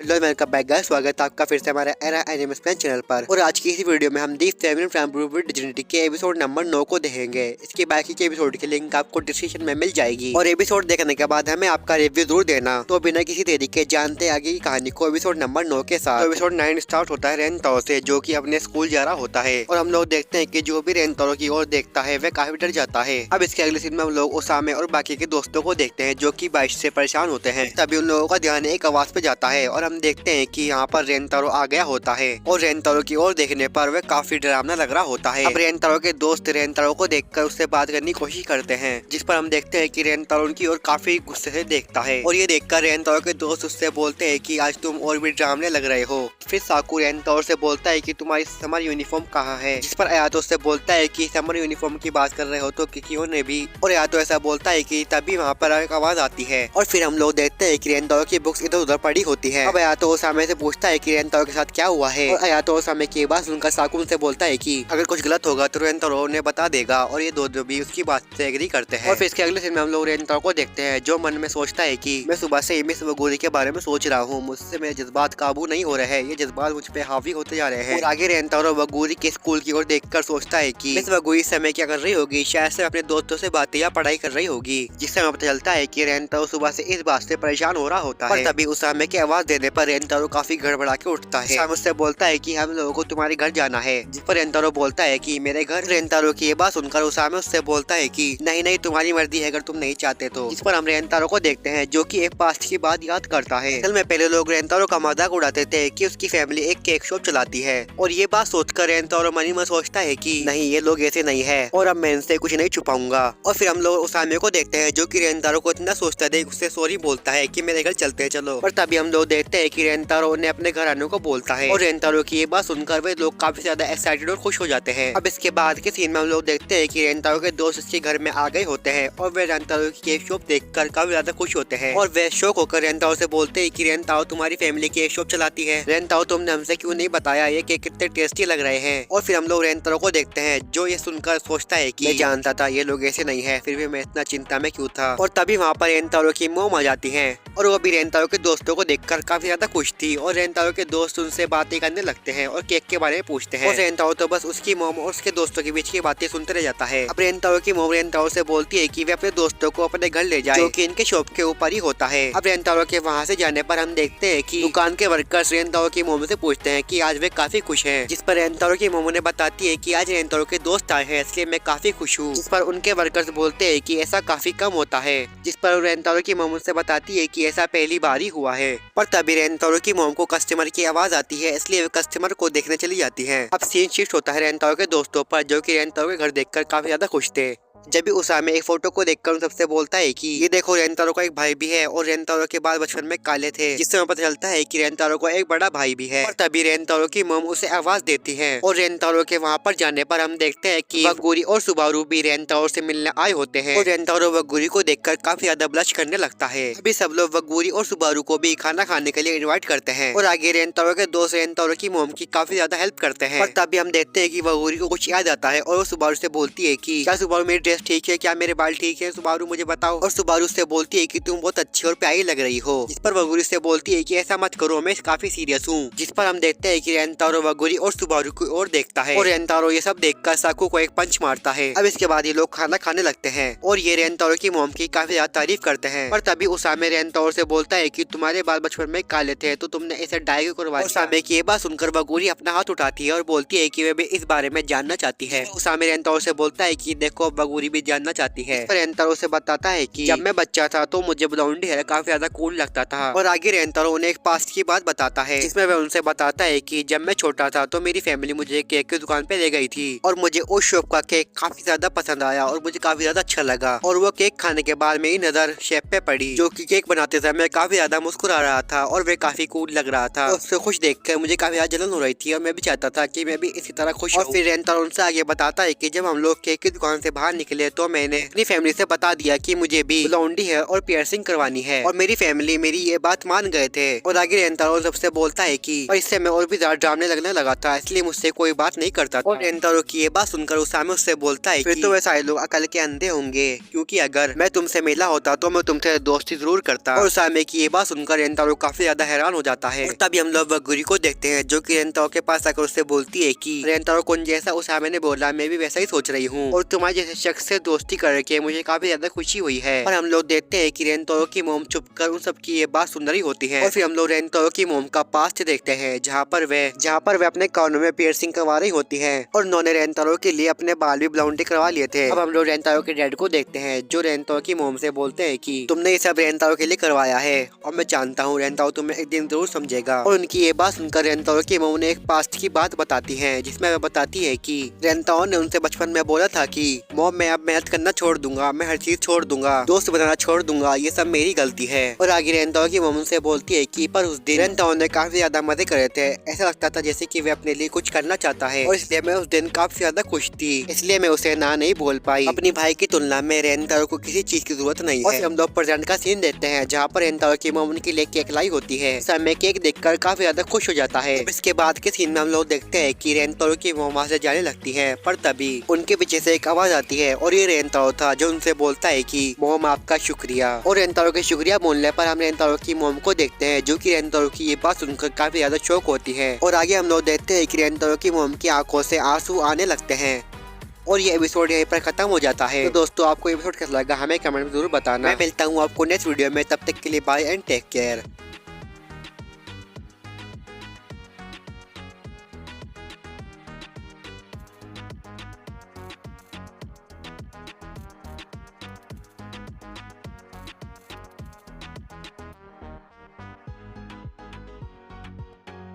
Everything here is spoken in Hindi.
हेलो वेलकम बैक गाइस, स्वागत है आपका फिर से हमारे एरा एनिमेस प्लान चैनल पर। और आज की इस वीडियो में हम दी फेमिनिन फ्रॉम ब्लूबीट डिज्निटी के एपिसोड नंबर 9 को देखेंगे। इसके बाकी के एपिसोड की लिंक आपको डिस्क्रिप्शन में मिल जाएगी और एपिसोड देखने के बाद हमें आपका रिव्यू जरूर देना। तो बिना किसी देरी के जानते आगे की कहानी को एपिसोड नंबर 9 के साथ। तो एपिसोड 9 स्टार्ट होता है रेन तारो से, जो की अपने स्कूल जा रहा होता है और हम लोग देखते हैं की जो भी रेन तारो की ओर देखता है वह काफी डर जाता है। अब इसके अगले सीन में हम लोग ओसामे और बाकी के दोस्तों को देखते हैं जो की बारिश से परेशान होते हैं। तभी उन लोगों का ध्यान एक आवाज पे जाता है और हम देखते हैं की यहाँ पर रेनतारो आ गया होता है और रेनतारो की ओर देखने पर वह काफी डरावना लग रहा होता है। अब रेनतारो के दोस्त रेनतारो को देखकर उससे बात करने की कोशिश करते हैं, जिस पर हम देखते हैं कि रेनतारो उनकी ओर काफी गुस्से से देखता है और ये देखकर रेनतारो के दोस्त उससे बोलते हैं कि आज तुम और भी डरावने लग रहे हो। फिर साकू रेनतारो से बोलता है कि तुम्हारी समर यूनिफॉर्म कहाँ है, जिस पर आयातो उससे बोलता है कि समर यूनिफॉर्म की बात कर रहे हो तो किकियो ने भी। और आयातो ऐसा बोलता है कि तभी वहाँ पर एक आवाज आती है और फिर हम लोग देखते हैं कि रेनतारो की बुक्स इधर उधर पड़ी होती है। अब आयातो ओसामे से पूछता है कि रेनतारो के साथ क्या हुआ है और आयातो ओसामे की बात सुनकर साकू उनसे बोलता है कि अगर कुछ गलत होगा तो रेनतारो उन्हें बता देगा और ये दो भी उसकी बात से एग्री करते हैं। और फिर इसके अगले सीन में हम लोग रेनतारो को देखते हैं जो मन में सोचता है कि मैं सुबह से मिस वगूरी के बारे में सोच रहा हूँ, मुझसे मेरे जज्बात काबू नहीं हो रहे हैं, ये जज्बात मुझ पे हावी होते जा रहे हैं। और आगे रेनतारो वगूरी के स्कूल की ओर देखकर सोचता है कि मिस वगूरी इस समय क्या कर रही होगी, शायद से अपने दोस्तों से बातें या पढ़ाई कर रही होगी। जिससे हमें पता चलता है कि रेनतारो सुबह से इस बात से परेशान हो रहा होता है। तभी ओसामे की आवाज देने पर रेनतारो काफी गड़बड़ा के उठता है। ओसामे उससे बोलता है कि हम लोगों को तुम्हारे घर जाना है, जिस पर रेनतारो बोलता है कि मेरे घर। रेनतारो की ये बात सुनकर ओसामे उससे बोलता है कि नहीं नहीं तुम्हारी मर्जी है अगर तुम नहीं चाहते तो। इस पर हम रेनतारो को देखते हैं जो कि एक पास्ट की बात याद करता है। असल में पहले लोग रेनतारो का मजाक उड़ाते थे कि उसकी फैमिली एक केक शॉप चलाती है और ये बात सोचकर रेनतारो मनी में सोचता है कि नहीं ये लोग ऐसे नहीं है और अब मैं इनसे कुछ नहीं छुपाऊंगा। और फिर हम लोग ओसामे को देखते हैं जो कि रेनतारो को इतना सोचता देख उससे सॉरी बोलता है कि मेरे घर चलते हैं चलो। और तभी हम लोग देखते हैं कि रेनतारो उन्हें अपने घर आने को बोलता है और रेनतारो की ये बात सुनकर वे लोग काफी ज्यादा एक्साइटेड और खुश हो जाते हैं। अब इसके बाद के सीन में हम लोग देखते हैं कि रेनतारो के दोस्त इसके घर में आ गए होते हैं और वे रेनतारो की केक शॉप देखकर काफी ज्यादा खुश होते हैं और वे शौक होकर रेनतारो से बोलते हैं कि रेनतारो तुम्हारी फैमिली केक शॉप चलाती है, रेनतारो तुमने हमसे क्यों नहीं बताया, ये केक कितने टेस्टी लग रहे हैं। और फिर हम लोग रेनतारो को देखते हैं जो ये सुनकर सोचता है कि मैं जानता था ये लोग ऐसे नहीं है, फिर भी मैं इतना चिंता में क्यों था। और तभी वहाँ पर रेनतारो की मोम आ जाती है और वो भी रेनतारो के दोस्तों को देखकर काफी ज्यादा खुश थी और रेनतारो के दोस्त उनसे बातें करने लगते हैं और केक के बारे में पूछते हैं और रेनतारो तो बस उसकी मोम और उसके दोस्तों के बीच की बातें सुनते रह जाता है। अब रेनतारो की मोम रेनतारो से बोलती है कि वे अपने दोस्तों को अपने घर ले जाए जो कि इनके शॉप के ऊपर ही होता है। अब रेनतारो के वहाँ से जाने पर हम देखते हैं कि दुकान के वर्कर्स रेनतारो की मोम से पूछते हैं कि आज वे काफी खुश हैं, जिस पर रेनतारो की मोम ने बताती है कि आज रेनतारो के दोस्त आए हैं इसलिए मैं काफी खुश हूँ। जिस पर उनके वर्कर्स बोलते हैं कि ऐसा काफी कम होता है, जिस पर रेनतारो की मोम से बताती है कि ऐसा पहली बार ही हुआ है। पर तभी रेनतारो की मोम को कस्टमर की आवाज आती है इसलिए वे कस्टमर को देखने चली जाती है। अब सीन शिफ्ट होता है रेनतारो के दोस्तों पर जो कि रेनतारो के घर देखकर काफी ज्यादा खुश थे। जब भी ओसामे एक फोटो को देखकर उन सबसे बोलता है कि ये देखो रेनतारो का एक भाई भी है और रेनतारो के बाल बचपन में काले थे, जिससे हमें पता चलता है कि रेनतारो को एक बड़ा भाई भी है। और तभी रेनतारो की मम उसे आवाज देती है और रेनतारो के वहाँ पर जाने पर हम देखते हैं कि वगूरी और सुबारू भी रेनतारो से मिलने आए होते हैं और रेनतारो वगूरी को देखकर काफी ज्यादा ब्लश करने लगता है। अभी सब लोग वगूरी और सुबारू को भी खाना खाने के लिए इन्वाइट करते हैं और आगे रेनतारो के दोस्त रेनतारो की मोम की काफी ज्यादा हेल्प करते हैं। और तभी हम देखते हैं कि वगूरी को कुछ याद आता है और वो सुबारू से बोलती है कि क्या सुबारू मेरी ड्रेस ठीक है, क्या मेरे बाल ठीक है, सुबारू मुझे बताओ। और सुबारू से बोलती है कि तुम बहुत अच्छी और प्यारी लग रही हो, जिस पर वगूरी से बोलती है कि ऐसा मत करो मैं काफी सीरियस हूँ। जिस पर हम देखते हैं कि रेनतारो वगूरी और सुबारू की ओर देखता है और रेनतारो ये सब देखकर साकू को एक पंच मारता है। अब इसके बाद ये लोग खाना खाने लगते हैं और ये रेनतारो की मोम की काफी ज्यादा तारीफ करते हैं। और तभी ओसामे रेनतारो से बोलता है कि तुम्हारे बाल बचपन में काले थे तो तुमने इसे डाई क्यों करवाया। ओसामे की ये बात सुनकर वगूरी अपना हाथ उठाती है और बोलती है कि वे भी इस बारे में जानना चाहती है। ओसामे रेनतारो से बोलता है कि देखो वगूरी भी जानना चाहती है। रेनतारो से बताता है कि जब मैं बच्चा था तो मुझे ब्लॉन्डी हेयर काफी ज्यादा कूल लगता था। और आगे रेनतारो उन्हें एक पास्ट की बात बताता है जिसमें वह उनसे बताता है कि जब मैं छोटा था तो मेरी फैमिली मुझे केक की दुकान पे ले गई थी और मुझे उस शॉप का केक काफी ज्यादा पसंद आया और मुझे काफी ज्यादा अच्छा लगा। और वो केक खाने के बाद मेरी नजर शेफ पे पड़ी जो कि केक बनाते समय काफी ज्यादा मुस्कुरा रहा था और वे काफी कूल लग रहा था। उससे खुश देखकर मुझे काफी ज्यादा जलन हो रही थी और मैं भी चाहता था कि मैं भी इसी तरह खुश। और फिर रेनतारो उनसे आगे बताता है कि जब हम लोग केक की दुकान से बाहर निकले के लिए तो मैंने अपनी फैमिली से बता दिया कि मुझे भी ब्लॉन्डी है और पियर्सिंग करवानी है, और मेरी फैमिली मेरी ये बात मान गए थे। और आगे रेंतारो सबसे बोलता है कि और इससे मैं और भी ज्यादा ड्रामे लगने लगा था, इसलिए मुझसे कोई बात नहीं करता था। और रेंतारो की ये बात सुनकर उसामे उससे बोलता है फिर तो वे सारे लोग अकल के अंधे होंगे, क्योंकि अगर मैं तुमसे मिला होता तो मैं तुमसे दोस्ती जरूर करता। और उसामे की ये बात सुनकर रेंतारो काफी ज्यादा हैरान हो जाता है। तभी हम लोग वगुरी को देखते हैं जो कि रेंतारो के पास आकर उससे बोलती है कि रेंतारो कुन जैसा उसामे ने बोला मैं भी वैसा ही सोच रही हूँ, और तुम्हारे जैसे शख्स से दोस्ती करके मुझे काफी ज्यादा खुशी हुई है। और हम लोग देखते हैं कि रेंतारो की मोम चुपकर उन सब की ये बात सुन रही होती है। और फिर हम लोग रेंतारो की मोम का पास्ट देखते हैं जहाँ पर वे अपने कानों में पियर्सिंग करवा रही होती है, और उन्होंने रेंतारो के लिए अपने बाल भी ब्लाउंडी करवा लिए थे। अब हम लोग रेंतारो के डैड को देखते हैं जो रेंतारो की मोम से बोलते हैं कि तुमने ये सब रेंतारो के लिए करवाया है, और मैं जानता हूँ रेंतारो तुम्हें एक दिन जरूर समझेगा। और उनकी ये बात सुनकर रेंतारो की मोम ने एक पास्ट की बात बताती है, जिसमें वह बताती है कि रेंतारो ने उनसे बचपन में बोला था कि मोम मैं अब मेहनत करना छोड़ दूंगा, मैं हर चीज छोड़ दूंगा, दोस्त बनाना छोड़ दूंगा, ये सब मेरी गलती है। और आगे रेंतारो की मोम से बोलती है कि पर उस दिन रेंतारो ने काफी ज्यादा मजे करे थे, ऐसा लगता था जैसे कि वे अपने लिए कुछ करना चाहता है, और इसलिए मैं उस दिन काफी ज्यादा खुश थी, इसलिए मैं उसे ना नहीं बोल पाई। अपनी भाई की तुलना में रेंतारो को किसी चीज की जरूरत नहीं है। और हम लोग प्रेजेंट का सीन देते हैं जहाँ पर रेंतारो की मोम उनके लिए केक लाई होती है। समय केक देखकर काफी ज्यादा खुश हो जाता है। इसके बाद के सीन में हम लोग देखते हैं कि रेंतारो की मोम वहाँ से जाने लगती है, पर तभी उनके पीछे से एक आवाज आती है, और ये रेंतारो था जो उनसे बोलता है कि मोम आपका शुक्रिया। और रेंतारो के शुक्रिया बोलने पर हम रेंतारो की मोम को देखते हैं जो कि रेंतारो की ये बात सुनकर काफी ज्यादा शौक होती है। और आगे हम लोग देखते हैं कि रेंतारो की मोम की आंखों से आंसू आने लगते हैं, और ये एपिसोड यहीं पर खत्म हो जाता है। तो दोस्तों आपको एपिसोड कैसा लगा हमें कमेंट में जरूर बताना। मैं मिलता हूँ आपको नेक्स्ट वीडियो में, तब तक के लिए बाय एंड टेक केयर।